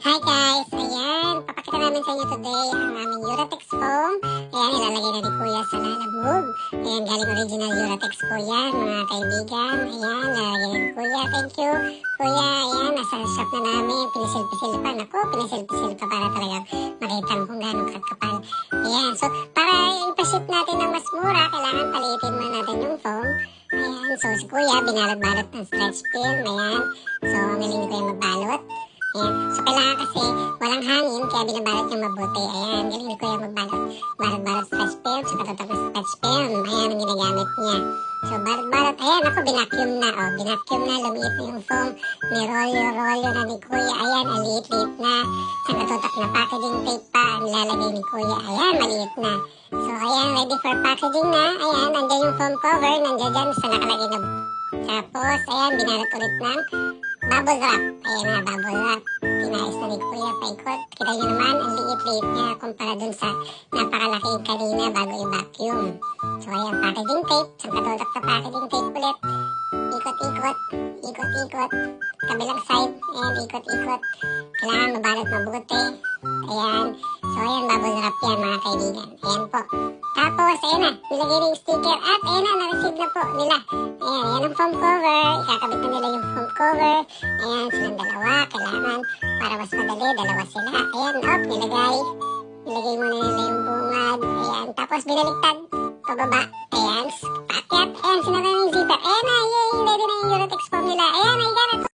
Hi guys! Ayan, papakita namin sa inyo today ang aming Uratex foam. Ayan, ilalagay na ni Kuya sa lalabog. Ayan, galing original Uratex po yan, mga kaibigan. Ayan, lalagay na ni Kuya. Thank you, Kuya. Ayan, nasa shop na namin. Pinisil-pisil pa. Naku, pinisil-pisil pa para talaga makita mo kung gano'ng kakapal. Ayan, so para ipaship natin ng mas mura, kailangan paliitin muna natin yung foam. Ayan, so si Kuya, binalot-balot ng stretch film. Ayan, so ang galing ni Kuya magbalot. Ayan. So, kailangan kasi walang hangin, kaya binabalot niya mabuti. Ayan, galing ni Kuya magbalot. Balot-balot stretch film, sa katutok na stretch film. Ayan ang ginagamit niya. So, balot-balot. Ayan, ako, binacuum na. O, binacuum na, lumiit na yung foam. Nirolyo-rolyo na ni Kuya. Ayan, aliit-liit na. Sa katutok na packaging tape pa ang lalagay ni Kuya. Ayan, maliit na. So, ayan, ready for packaging na. Ayan, nandiyan yung foam cover. Nandiyan dyan sa nakalagay na. Tapos, ayan, binalot ulit ng bubble wrap. Ayan na, bubble wrap. Pinayos na ni Kuya paikot. Kita nyo naman, ang liit-liit niya kumpara dun sa napakalaki kanina bago i-vacuum. So, ayan, packaging tape. Sa katutok na packaging tape ulit. Ikot-ikot. Ikot-ikot. Kabilang side. Ayan, ikot-ikot. Kailangan mabalot mabuti. Ayan. So, ayan, bubble wrap yan, mga kaibigan. Ayan po. Tapos, ayan na, nilagay na yung sticker at ayan na, na-receive na po nila. Ayan, ayan ang foam cover. Ikakabit na nila yung foam cover. Ayan, silang dalawa. Kailangan, para mas madali, dalawa sila. Ayan, up, nilagay. Nilagay muna nila yung bungad. Ayan, tapos binaligtad. Pababa. Ayan, paakyat. Ayan, sinara na yung zipper. Ayan na, yay! Ready na yung